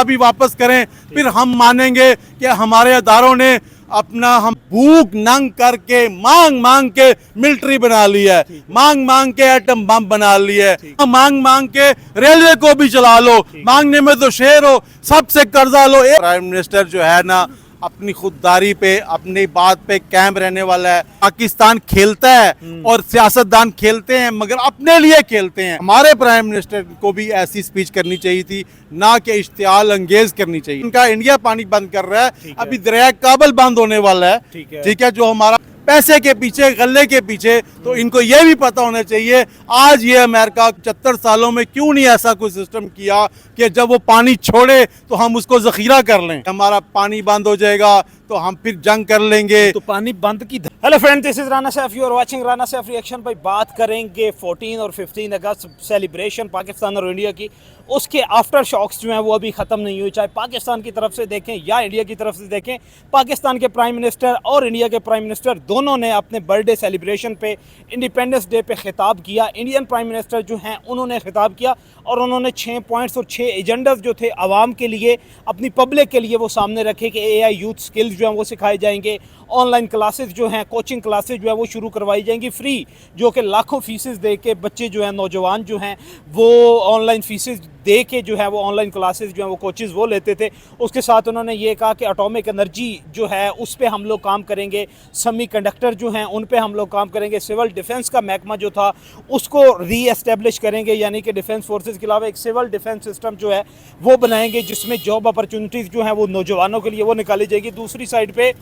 भी वापस करें, फिर हम मानेंगे कि हमारे अदारों ने अपना हम भूख नंग करके मांग मांग के मिलिट्री बना ली है, मांग मांग के एटम बम बना ली है, मांग मांग के रेलवे को भी चला लो, मांगने में तो शेर हो, सबसे कर्जा लो। प्राइम मिनिस्टर जो है ना अपनी खुददारी पे अपनी बात पे कायम रहने वाला है। पाकिस्तान खेलता है और सियासतदान खेलते हैं मगर अपने लिए खेलते हैं। हमारे प्राइम मिनिस्टर को भी ऐसी स्पीच करनी चाहिए थी, ना कि इश्तियाल अंगेज करनी चाहिए। उनका इंडिया पानी बंद कर रहा है, अभी दरिया काबल बंद होने वाला है, ठीक है, जो हमारा पैसे के पीछे गले के पीछे। तो इनको ये भी पता होना चाहिए आज ये अमेरिका 75 सालों में क्यों नहीं ऐसा कोई सिस्टम किया कि जब वो पानी छोड़े तो हम उसको जखीरा कर लें। हमारा पानी बंद हो जाएगा तो हम फिर जंग कर लेंगे। तो पानी बंद की। Hello friend, this is Rana Saif, you are watching Rana Saif reaction. भाई बात करेंगे 14 और 15 अगस्त सेलिब्रेशन पाकिस्तान और इंडिया की। उसके आफ्टर शॉक्स जो हैं वो अभी ख़त्म नहीं हुए, चाहे पाकिस्तान की तरफ से देखें या इंडिया की तरफ से देखें। पाकिस्तान के प्राइम मिनिस्टर और इंडिया के प्राइम मिनिस्टर दोनों ने अपने बर्थडे सेलिब्रेशन पे, इंडिपेंडेंस डे पे खिताब किया। इंडियन प्राइम मिनिस्टर जो हैं उन्होंने खिताब किया और उन्होंने 6 पॉइंट्स और 6 एजेंडाज जो थे आवाम के लिए, अपनी पब्लिक के लिए वो सामने रखे कि AI यूथ स्किल्स जो हैं वो सिखाए जाएंगे, ऑनलाइन क्लासेस जो हैं, कोचिंग क्लासेस जो है वो शुरू करवाई जाएंगी फ्री, जो कि लाखों फीसेस दे के बच्चे जो हैं, नौजवान जो हैं वो ऑनलाइन फीसेस दे के जो है वो ऑनलाइन क्लासेस जो हैं वो कोचेज़ वो लेते थे। उसके साथ उन्होंने ये कहा कि एटॉमिक एनर्जी जो है उस पर हम लोग काम करेंगे, सेमी कंडक्टर जो हैं उन पे हम लोग काम करेंगे, सिविल डिफेंस का महकमा जो था उसको री एस्टेब्लिश करेंगे, यानी कि डिफेंस फोर्सेस के अलावा एक सिविल डिफेंस सिस्टम जो है वो बनाएंगे जिसमें जॉब अपॉर्चुनिटीज़ जो हैं वो नौजवानों के लिए वो निकाली जाएगी। दूसरी साइड पर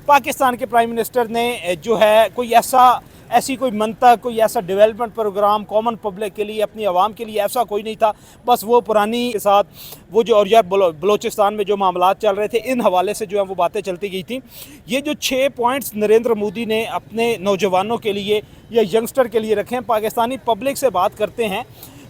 पाकिस्तान के प्राइम मिनिस्टर ने जो है कोई ऐसी कोई मनता, कोई ऐसा डेवलपमेंट प्रोग्राम कॉमन पब्लिक के लिए, अपनी आवाम के लिए ऐसा कोई नहीं था। बस वो पुरानी के साथ वो जो और यार बलोचिस्तान में जो मामलात चल रहे थे इन हवाले से जो है वो बातें चलती गई थी। ये जो 6 पॉइंट्स नरेंद्र मोदी ने अपने नौजवानों के लिए या यंगस्टर के लिए रखे हैं, पाकिस्तानी पब्लिक से बात करते हैं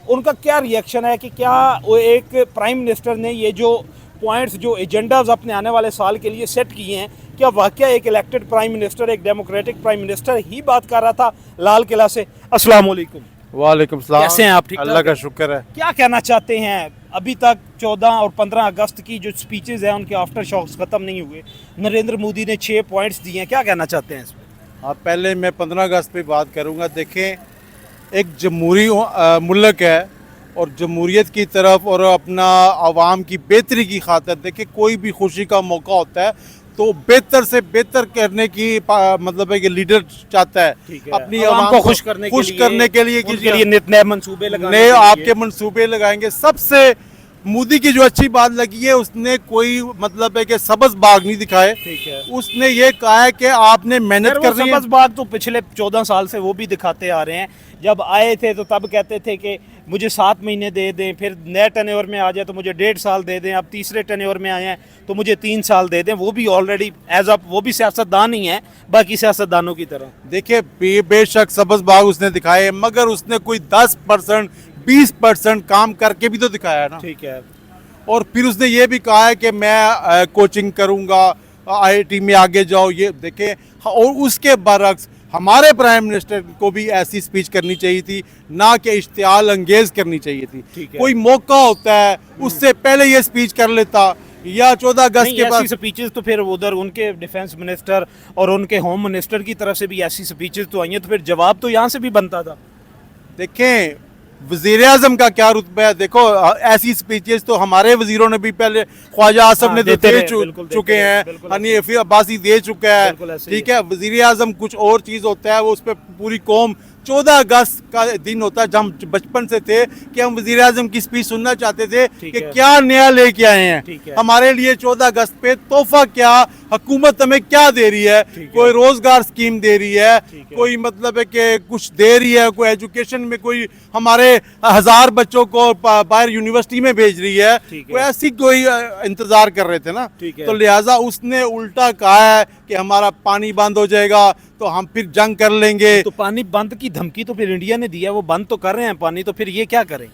उनका क्या रिएक्शन है कि क्या वो एक प्राइम मिनिस्टर ने ये जो पॉइंट्स, जो एजेंडाज अपने आने वाले साल के लिए सेट किए हैं, क्या वाकया एक इलेक्टेड प्राइम मिनिस्टर, एक डेमोक्रेटिक प्राइम मिनिस्टर ही बात कर रहा था लाल किला से। अस्सलाम वालेकुम। वालेकुम सलाम। कैसे हैं आप? ठीक, अल्लाह का शुक्र है। क्या कहना चाहते हैं? अभी तक 14 और 15 अगस्त की जो स्पीचेज हैं उनके आफ्टर शॉक्स ख़त्म नहीं हुए, नरेंद्र मोदी ने 6 पॉइंट्स दिए हैं, क्या कहना चाहते हैं इसमें? हाँ, पहले मैं 15 अगस्त पे बात करूँगा। देखें, एक जमहूरी मुल्क है और जमहूरियत की तरफ और अपना आवाम की बेहतरी की खातिर, देखिए कोई भी खुशी का मौका होता है तो बेहतर से बेहतर करने की मतलब है कि लीडर चाहता है अपनी आवाम को खुश करने के लिए नित नए मंसूबे लगाने, नए आपके मंसूबे लगाएंगे। सबसे मोदी की जो अच्छी बात लगी है, उसने कोई मतलब है कि सबज बाग नहीं दिखाए। ठीक है, उसने ये कहा है कि आपने मेहनत करनी है। सबज बाग तो पिछले 14 साल से वो भी दिखाते आ रहे हैं। जब आए थे तो तब कहते थे कि मुझे 7 महीने दे दें, फिर नए टर्नओवर में आ जाए तो मुझे 1.5 साल दे दें, अब तीसरे टर्नओवर में आए हैं तो मुझे 3 साल दे दें। वो भी ऑलरेडी एज अ वो भी सियासतदान ही है बाकी सियासतदानों की तरह। देखिए बेशक सबज बाग उसने दिखाए, मगर उसने कोई 10% 20% काम करके भी तो दिखाया ना। ठीक है, और फिर उसने ये भी कहा है कि मैं कोचिंग करूंगा, IIT में आगे जाओ। ये देखें, और उसके बरक्स हमारे प्राइम मिनिस्टर को भी ऐसी स्पीच करनी चाहिए थी, ना कि इश्तियाल अंगेज करनी चाहिए थी। कोई मौका होता है उससे पहले ये स्पीच कर लेता, या 14 अगस्त के बाद स्पीचेस तो फिर उधर उनके डिफेंस मिनिस्टर और उनके होम मिनिस्टर की तरफ से भी ऐसी स्पीचेस तो आई हैं, तो फिर जवाब तो यहाँ से भी बनता था। देखें, वज़ीर आज़म का क्या रुतबा है। देखो, ऐसी स्पीचेस तो हमारे वजीरों ने भी पहले, ख्वाजा आसम ने दे चुके हैं, हनीफ अब्बासी दे चुका है। ठीक है, वज़ीर आज़म कुछ और चीज़ होता है, वो उस पर पूरी कौम 14 अगस्त का दिन होता है जब हम बचपन से थे कि हम वज़ीर आज़म की स्पीच सुनना चाहते थे कि क्या नया लेके आए हैं हमारे लिए 14 अगस्त पे, तोहफा क्या हुकूमत हमें क्या दे रही है। कोई रोजगार स्कीम दे रही है, कोई मतलब है कि कुछ दे रही है, कोई एजुकेशन में कोई हमारे 1000 बच्चों को बाहर यूनिवर्सिटी में भेज रही है, कोई ऐसी कोई इंतजार कर रहे थे ना। तो लिहाजा उसने उल्टा कहा है कि हमारा पानी बंद हो जाएगा तो हम फिर जंग कर लेंगे। तो पानी बंद की धमकी तो फिर इंडिया ने दिया, वो बंद तो कर रहे हैं पानी, तो फिर ये क्या करें?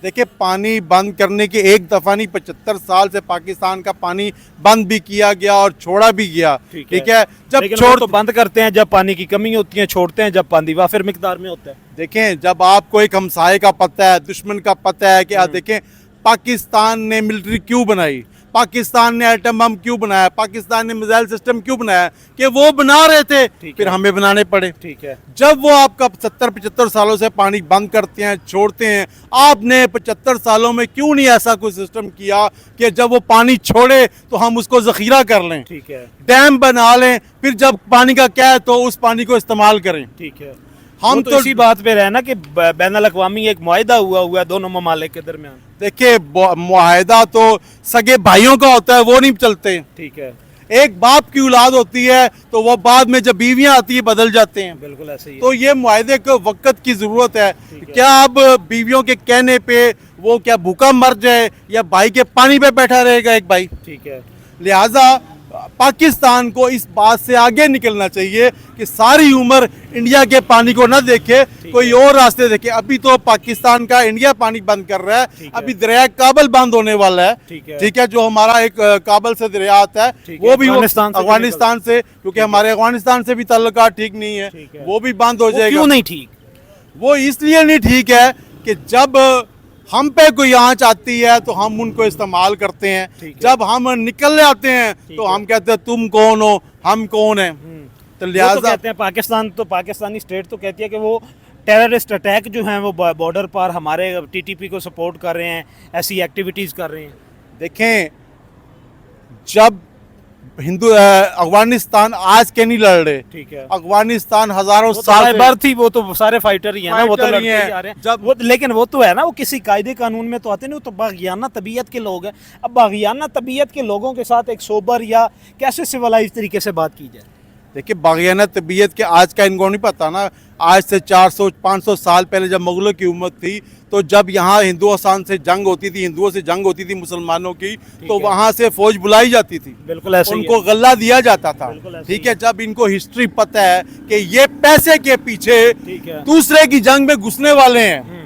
देखिए, पानी बंद करने के एक दफा नहीं, 75 साल से पाकिस्तान का पानी बंद भी किया गया और छोड़ा भी गया। ठीक है, जब छोड़ तो बंद करते हैं जब पानी की कमी होती है, छोड़ते हैं जब पानी वाफिर मिकदार में होता है। देखें, जब आपको एक हमसाये का पता है, दुश्मन का पता है कि देखें पाकिस्तान ने मिलिट्री क्यों बनाई, पाकिस्तान ने एटम बम क्यों बनाया, पाकिस्तान ने मिसाइल सिस्टम क्यों बनाया, कि वो बना रहे थे, फिर हमें बनाने पड़े। ठीक है। जब वो आपका 70-75 सालों से पानी बंद करते हैं, छोड़ते हैं, आपने 75 सालों में क्यों नहीं ऐसा कोई सिस्टम किया कि जब वो पानी छोड़े तो हम उसको जखीरा कर लें, ठीक है। डैम बना लें, फिर जब पानी का क्या है तो उस पानी को इस्तेमाल करें। ठीक है। हम तो इसी बात पे रहे ना कि बैनुल अक़वामी एक मुआहिदा हुआ है दोनों ममालिक के दरमियान। देखिए, मुआहिदा तो सगे भाइयों का होता है, वो नहीं चलते। ठीक है। एक बाप की औलाद होती है तो वो बाद में जब बीवियां आती है बदल जाते हैं। बिल्कुल ऐसे ही है। तो ये मुआहिदे को वक्त की जरूरत है। क्या अब बीवियों के कहने पे वो क्या भूखा मर जाए या भाई के पानी पे बैठा रहेगा एक भाई? ठीक है। लिहाजा पाकिस्तान को इस बात से आगे निकलना चाहिए कि सारी उम्र इंडिया के पानी को ना देखे, कोई और रास्ते देखे। अभी तो पाकिस्तान का इंडिया पानी बंद कर रहा है, अभी दरिया काबल बंद होने वाला है। ठीक है, जो हमारा एक काबल से दरिया आता है वो भी अफगानिस्तान से, क्योंकि हमारे अफगानिस्तान से भी ताल्लुकात ठीक नहीं है, वो भी बंद हो जाएगा। क्यों नहीं ठीक? वो इसलिए नहीं ठीक है कि जब हम पे कोई आंच आती है तो हम उनको इस्तेमाल करते हैं, जब हम निकल आते हैं तो हम कहते हैं तुम कौन हो, हम कौन है। तो लिहाजा तो कहते हैं पाकिस्तान, तो पाकिस्तानी स्टेट तो कहती है कि वो टेररिस्ट अटैक जो हैं वो बॉर्डर पर हमारे टीटीपी को सपोर्ट कर रहे हैं, ऐसी एक्टिविटीज कर रहे हैं। देखें, जब अफगानिस्तान आज के नहीं लड़ रहे, ठीक है, अफगानिस्तान हजारों साल साल बार थी, वो तो सारे फाइटर ही हैं ना, वो तो लड़ते ही आ रहे हैं। जब वो लेकिन वो तो है ना, वो किसी कायदे कानून में तो आते नहीं, वो तो बागियाना तबीयत के लोग हैं। अब बागियाना तबीयत के लोगों के साथ एक सोबर या कैसे सिविलाइज तरीके से बात की जाए? देखिए, बागियाना तबीयत के आज का इनको नहीं पता ना। आज से 400-500 साल पहले जब मुगलों की हुकूमत थी, तो जब यहाँ हिंदुस्तान से जंग होती थी, हिंदुओं से जंग होती थी मुसलमानों की, तो वहाँ से फौज बुलाई जाती थी, बिल्कुल ऐसे उनको गल्ला दिया जाता था। ठीक है, जब इनको हिस्ट्री पता है कि ये पैसे के पीछे दूसरे की जंग में घुसने वाले हैं,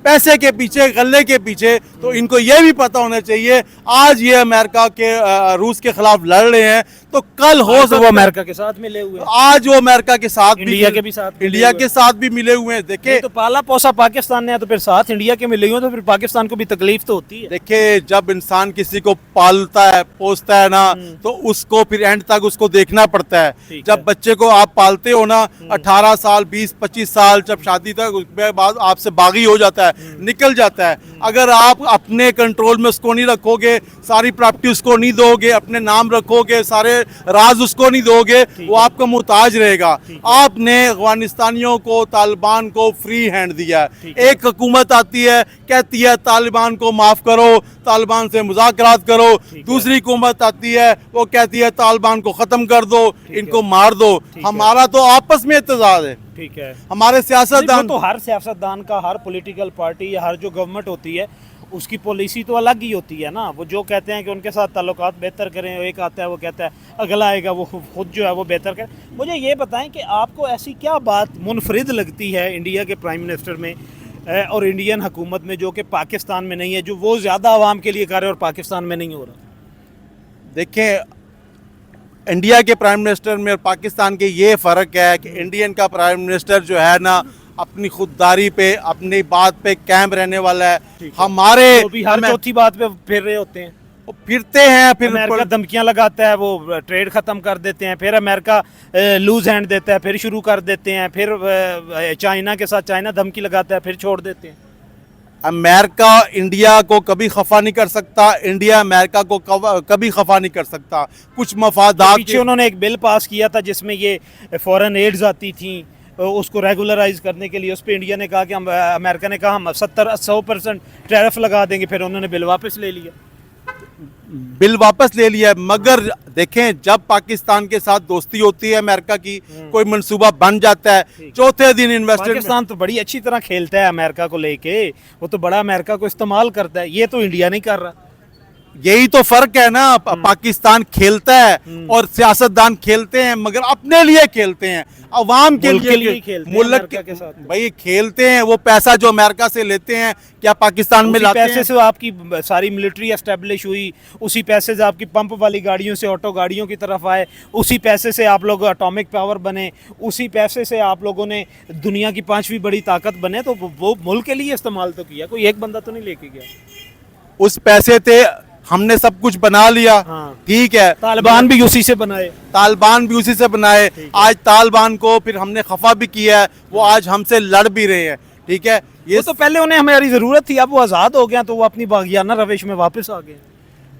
पैसे के पीछे, गल्ले के पीछे, तो इनको ये भी पता होना चाहिए आज ये अमेरिका के रूस के खिलाफ लड़ रहे हैं, तो कल हो तो वो अमेरिका के साथ मिले हुए हैं, आज वो अमेरिका के साथ इंडिया के भी साथ, इंडिया के साथ भी मिले हुए हैं। देखिए, तो पाला पोसा पाकिस्तान ने है, तो फिर साथ इंडिया के मिले हुए हैं, तो फिर पाकिस्तान को भी तकलीफ तो होती है। देखिए, जब इंसान किसी को पालता है, पोसता है ना, तो उसको फिर एंड तक उसको देखना पड़ता है। जब बच्चे को आप पालते हो ना, 18 साल 20-25 साल, जब शादी तक, उसके बाद आपसे बागी हो जाता है, निकल जाता है। अगर आप अपने कंट्रोल में उसको नहीं रखोगे, सारी प्रॉपर्टी उसको नहीं दोगे, अपने नाम रखोगे, सारे राज उसको नहीं दोगे, वो आपका मुहताज रहेगा। आपने अफगानिस्तानियों को, तालिबान को फ्री हैंड दिया है। एक हुकूमत आती है, कहती है तालिबान को माफ करो, तालिबान से मुज़ाकरात करो, दूसरी हुकूमत आती है, वो कहती है तालिबान को खत्म कर दो, इनको मार दो। हमारा तो आपस में इत्तेजाज है। ठीक है, हमारे सियासतदान, तो हर सियासतदान का, हर पॉलिटिकल पार्टी या हर जो गवर्नमेंट होती है उसकी पॉलिसी तो अलग ही होती है ना। वो जो कहते हैं कि उनके साथ ताल्लुकात बेहतर करें, एक आता है वो कहता है अगला आएगा वो खुद जो है वो बेहतर करें। मुझे ये बताएं कि आपको ऐसी क्या बात मुनफरिद लगती है इंडिया के प्राइम मिनिस्टर में और इंडियन हुकूमत में जो कि पाकिस्तान में नहीं है, जो वो ज़्यादा आवाम के लिए कर रहे और पाकिस्तान में नहीं हो रहा? देखें, इंडिया के प्राइम मिनिस्टर में और पाकिस्तान के ये फ़र्क है कि इंडियन का प्राइम मिनिस्टर जो है ना, अपनी खुददारी पे, अपनी बात पे कायम रहने वाला है। हमारे वो भी हर चौथी बात पे फिर रहे होते हैं, वो फिरते हैं, फिर अमेरिका धमकियां लगाता है, वो ट्रेड खत्म कर देते हैं, फिर अमेरिका लूज हैंड देता है, फिर शुरू कर देते हैं, फिर चाइना के साथ चाइना धमकी लगाता है, फिर छोड़ देते हैं। अमेरिका इंडिया को कभी खफा नहीं कर सकता, इंडिया अमेरिका को कभी खफा नहीं कर सकता। कुछ मफादात, पीछे उन्होंने एक बिल पास किया था जिसमें ये फॉरेन एड्स आती थी, उसको रेगुलराइज करने के लिए उस पर इंडिया ने कहा कि हम, अमेरिका ने कहा हम 70-100% टैरिफ लगा देंगे, फिर उन्होंने बिल वापस ले लिया। बिल वापस ले लिया, मगर देखें, जब पाकिस्तान के साथ दोस्ती होती है अमेरिका की, कोई मंसूबा बन जाता है, चौथे दिन इन्वेस्टर, पाकिस्तान तो बड़ी अच्छी तरह खेलता है अमेरिका को लेके, वो तो बड़ा अमेरिका को इस्तेमाल करता है, ये तो इंडिया नहीं कर रहा। यही तो फर्क है ना। पाकिस्तान खेलता है और सियासतदान खेलते हैं, मगर अपने लिए खेलते हैं, अवाम के मुल्क लिए के लिए खेलते हैं, मुल्क अमेरिका के साथ। भाई खेलते हैं। वो पैसा जो अमेरिका से लेते हैं क्या पाकिस्तान में उसी लाते पैसे हैं? से आपकी सारी मिलिट्री एस्टेब्लिश हुई, उसी पैसे से आपकी पंप वाली गाड़ियों से ऑटो गाड़ियों की तरफ आए, उसी पैसे से आप लोग एटॉमिक पावर बने, उसी पैसे से आप लोगों ने दुनिया की 5वीं बड़ी ताकत बने। तो वो मुल्क के लिए इस्तेमाल तो किया, कोई एक बंदा तो नहीं लेके गया। उस पैसे थे हमने सब कुछ बना लिया, हाँ। ठीक है। तालिबान भी उसी से बनाए। तालिबान भी उसी से बनाए। आज तालिबान को फिर हमने खफा भी किया है, वो आज हमसे लड़ भी रहे हैं, ठीक है। ये वो तो पहले उन्हें हमारी जरूरत थी, अब वो आजाद हो गया तो वो अपनी बागियाना रविश में वापस आ गए।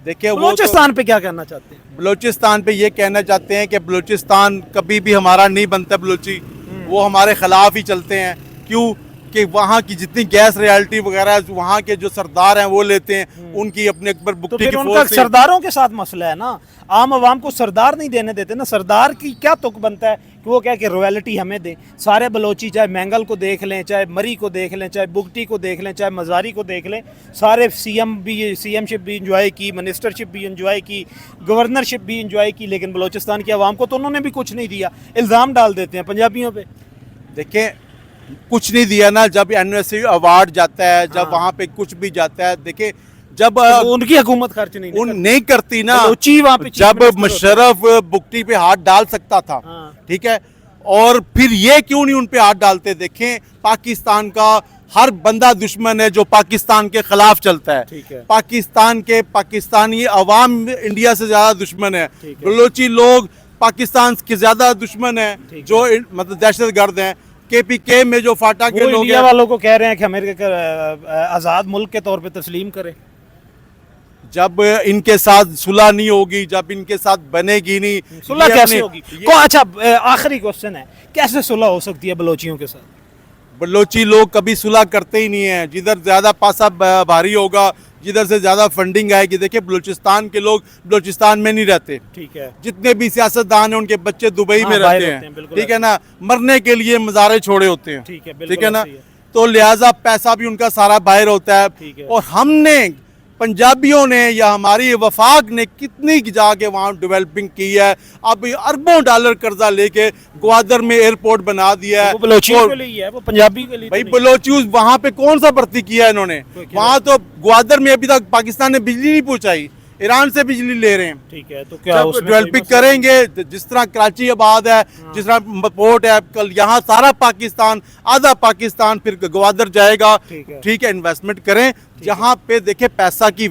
देखिए वो बलूचिस्तान पे क्या कहना चाहते हैं? बलूचिस्तान पे ये कहना चाहते हैं कि बलूचिस्तान कभी भी हमारा नहीं बनता। बलूची वो हमारे खिलाफ ही चलते हैं। क्यों कि वहाँ की जितनी गैस रॉयल्टी वगैरह वहाँ के जो सरदार हैं वो लेते हैं, उनकी अपने ऊपर तो बुकटी फिर की उनका फोर्स से। सरदारों के साथ मसला है ना, आम आवाम को सरदार नहीं देने देते ना। सरदार की क्या तुक बनता है कि वो क्या कि रॉयल्टी हमें दे। सारे बलोची चाहे मैंगल को देख लें, चाहे मरी को देख लें, चाहे बुगटी को देख लें, चाहे मजारी को देख लें, सारे सीएमशिप भी इंजॉय की, मिनिस्टरशिप भी इंजॉय की, गवर्नरशिप भी इंजॉय की, लेकिन बलोचिस्तान की आवाम को तो उन्होंने भी कुछ नहीं दिया। इल्ज़ाम डाल देते हैं पंजाबियों पे। देखिए कुछ नहीं दिया ना। जब एनिवर्सरी अवार्ड जाता है, जब वहाँ पे कुछ भी जाता है, देखिए जब तो उनकी हुकूमत खर्च नहीं उन करती। नहीं करती ना। बलोची वहाँ पे चीफ जब मिनिस्टर मुशर्रफ बुकटी पे हाथ डाल सकता था, हाँ। ठीक है, और फिर ये क्यों नहीं उन पे हाथ डालते? देखें पाकिस्तान का हर बंदा दुश्मन है जो पाकिस्तान के खिलाफ चलता है। ठीक है। पाकिस्तान के पाकिस्तानी अवाम इंडिया से ज्यादा दुश्मन है। ठीक है। बलोची लोग पाकिस्तान के ज्यादा दुश्मन है, जो मतलब दहशतगर्द हैं। KPK में जो फाटा के वो लोग इंडिया हैं, वालों को कह रहे हैं कि अमेरिका का आज़ाद मुल्क के तौर पे तस्लीम करे। जब इनके साथ सुलह नहीं होगी, जब इनके साथ बनेगी नहीं, सुलह ये कैसे अपने- होगी? ये- अच्छा, आखिरी क्वेश्चन है, कैसे सुलह हो सकती है बलोचियों के साथ? बलोची लोग कभी सुलह करते ही नहीं है। जिधर ज्यादा पासा भारी होगा, जिधर से ज्यादा फंडिंग आएगी। देखिए बलूचिस्तान के लोग बलूचिस्तान में नहीं रहते। ठीक है। जितने भी सियासतदान हैं उनके बच्चे दुबई हाँ, में बाहर रहते होते हैं, हैं, बिल्कुल ठीक है ना। मरने के लिए मज़ारे छोड़े होते हैं, ठीक है, बिल्कुल ठीक है ना। ऐसे ही है। तो लिहाजा पैसा भी उनका सारा बाहर होता है। ठीक है। और हमने पंजाबियों ने या हमारी वफाक ने कितनी जाके वहाँ डेवलपिंग की है। अब अरबों डॉलर कर्जा लेके ग्वादर में एयरपोर्ट बना दिया है। वो बलोचियों और के लिए ही है, वो पंजाबी के लिए भाई तो नहीं। बलोची वहां पे कौन सा भर्ती किया है इन्होंने? क्या? वहां तो ग्वादर में अभी तक पाकिस्तान ने बिजली नहीं पहुंचाई, ईरान से बिजली ले रहे हैं। ठीक है, तो क्या जब उसमें डेवलपिंग कोई मसला करेंगे, जिस तरह कराची आबाद है, जिस तरह पोर्ट है, कल यहाँ सारा पाकिस्तान, आधा पाकिस्तान फिर ग्वादर जाएगा। ठीक है। ठीक है, इन्वेस्टमेंट करें जहाँ पे देखे पैसा की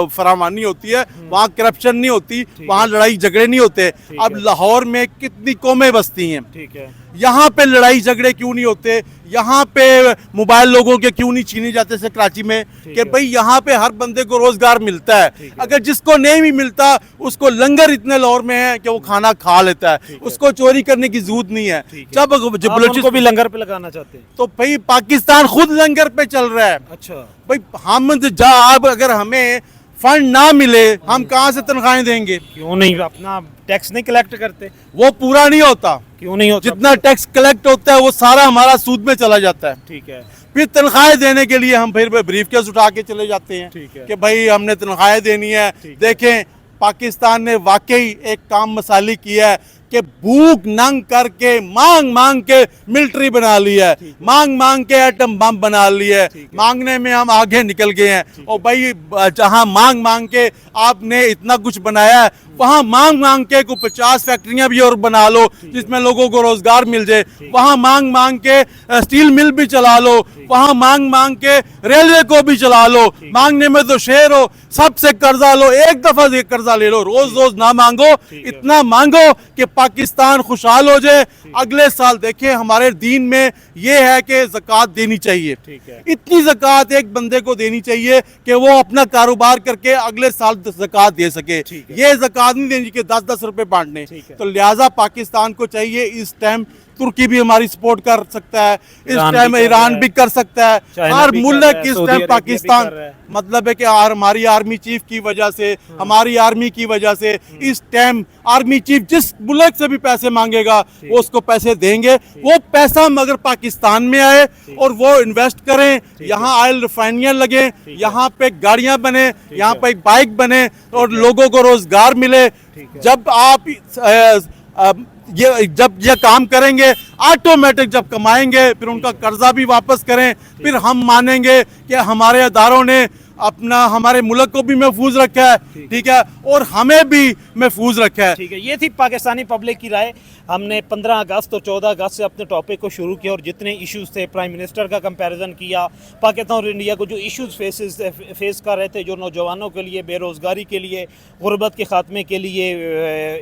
फरामानी होती है, वहाँ करप्शन नहीं होती, वहाँ लड़ाई झगड़े नहीं होते। अब लाहौर में कितनी कौमें बसती हैं, नहीं? ठीक है। यहाँ पे लड़ाई झगड़े क्यों नहीं होते? यहाँ पे मोबाइल लोगों के क्यों नहीं छीने जाते से कराची में? कि भाई यहाँ पे हर बंदे को रोजगार मिलता है। अगर जिसको नहीं भी मिलता उसको लंगर इतने लाहौर में है कि वो खाना खा लेता है, उसको चोरी करने की जरूरत नहीं है। जब आप उनको भी लंगर पे लगाना चाहते हैं? तो भाई पाकिस्तान खुद लंगर पे चल रहा है। अच्छा। भाई हम अब अगर हमें फंड ना मिले, हम कहाँ से तनख्वाहें देंगे? क्यों नहीं अपना टैक्स नहीं कलेक्ट करते? वो पूरा नहीं होता। क्यों नहीं होता? जितना टैक्स कलेक्ट होता है वो सारा हमारा सूद में चला जाता है। ठीक है। फिर तनख्वाहें देने के लिए हम फिर ब्रीफ केस उठा के चले जाते हैं ठीक है। कि भाई हमने तनख्वाहें देनी है। देखें पाकिस्तान ने वाकई एक काम मसाली किया है कि भूख नंग करके मांग मांग के मिलिट्री बना ली है, मांग मांग के एटम बम बना ली है। मांगने में हम आगे निकल गए हैं। और भाई जहां मांग मांग के आपने इतना कुछ बनाया है, वहां मांग मांग के को 50 फैक्ट्रियां भी और बना लो जिसमें लोगों को रोजगार मिल जाए। वहां मांग मांग के स्टील मिल भी चला लो, वहां मांग मांग के रेलवे को भी चला लो। मांगने में तो शेर हो, सबसे कर्जा लो, एक दफा से कर्जा ले लो, रोज रोज ना मांगो, इतना मांगो कि पाकिस्तान खुशहाल हो जाए। अगले साल देखिए हमारे दीन में ये है कि ज़कात देनी चाहिए। ठीक है। इतनी ज़कात एक बंदे को देनी चाहिए कि वो अपना कारोबार करके अगले साल ज़कात दे सके। ये ज़कात नहीं देनी कि 10-10 रुपए बांटने। तो लिहाजा पाकिस्तान को चाहिए इस टाइम तुर्की भी हमारी सपोर्ट कर सकता है, इस ईरान टाइम भी कर ईरान रहा भी कर सकता है, चाइना हर भी कर मुल्क रहा है, इस सऊदी टाइम अरेबिया भी पाकिस्तान कर रहा है। मतलब है कि हमारी आर्मी चीफ की वजह से, हमारी आर्मी की वजह से इस टाइम आर्मी चीफ जिस मुल्क से भी पैसे मांगेगा वो उसको पैसे देंगे। वो पैसा मगर पाकिस्तान में आए और वो इन्वेस्ट करें, यहाँ ऑयल रिफाइनरियाँ लगे, यहाँ पे गाड़ियाँ बने, यहाँ पे बाइक बने और लोगों को रोजगार मिले। जब आप जब ये काम करेंगे ऑटोमेटिक, जब कमाएंगे फिर उनका कर्जा भी वापस करें, फिर हम मानेंगे कि हमारे अदारों ने अपना हमारे मुल्क को भी महफूज रखा है, ठीक है, और हमें भी महफूज रखा है। ठीक है, ये थी पाकिस्तानी पब्लिक की राय। हमने 15 अगस्त और 14 अगस्त से अपने टॉपिक को शुरू किया और जितने इश्यूज थे प्राइम मिनिस्टर का कंपैरिजन किया, पाकिस्तान और इंडिया को जो इश्यूज फेस कर रहे थे, जो नौजवानों के लिए, बेरोज़गारी के लिए, गुर्बत के ख़ात्मे के लिए,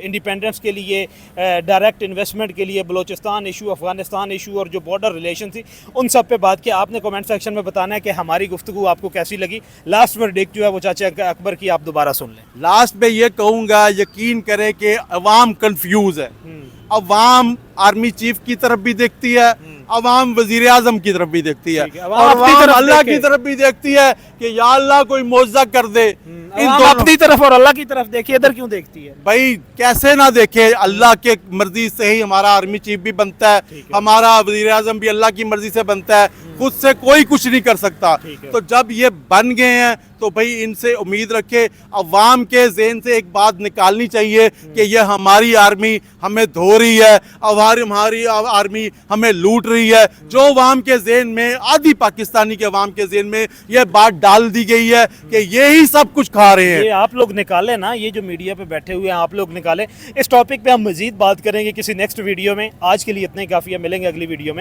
इंडिपेंडेंस के लिए, डायरेक्ट इन्वेस्टमेंट के लिए, बलोचिस्तान इशू, अफगानिस्तान इशू और जो बॉर्डर रिलेशन थी, उन सब पे बात की। आपने कमेंट सेक्शन में बताना है कि हमारी गुफ्तगू आपको कैसी लगी। लास्ट वर्डिक्ट जो है वो चाचा अकबर की आप दोबारा सुन लें। लास्ट में ये कहूंगा, यकीन करें कि अवाम कंफ्यूज है। अवाम आर्मी चीफ की तरफ भी देखती है, अवाम वजीर आजम की तरफ भी देखती है, ठीक है, और अवाम अल्लाह की तरफ भी देखती है कि या अल्लाह कोई मौजज़ा कर दे। इन दोनों अपनी तरफ और अल्लाह की तरफ देखिए, इधर क्यों देखती है? भाई कैसे ना देखे, अल्लाह के मर्जी से ही हमारा आर्मी चीफ भी बनता है, हमारा वजीर आजम भी अल्लाह की मर्जी से बनता है, खुद से कोई कुछ नहीं कर सकता। तो जब ये बन गए हैं तो भाई इनसे उम्मीद रखे, अवाम के ज़हन से एक बात निकालनी चाहिए कि ये हमारी आर्मी हमें धो रही है, हमारी आर्मी हमें लूट रही है। जो अवाम के ज़हन में, आधी पाकिस्तानी के अवाम के ज़हन में ये बात डाल दी गई है कि ये ही सब कुछ खा रहे हैं। ये आप लोग निकाले ना, ये जो मीडिया पे बैठे हुए हैं आप लोग निकाले। इस टॉपिक पे हम मजीद बात करेंगे किसी नेक्स्ट वीडियो में। आज के लिए इतना ही काफ़ी है, मिलेंगे अगली वीडियो में।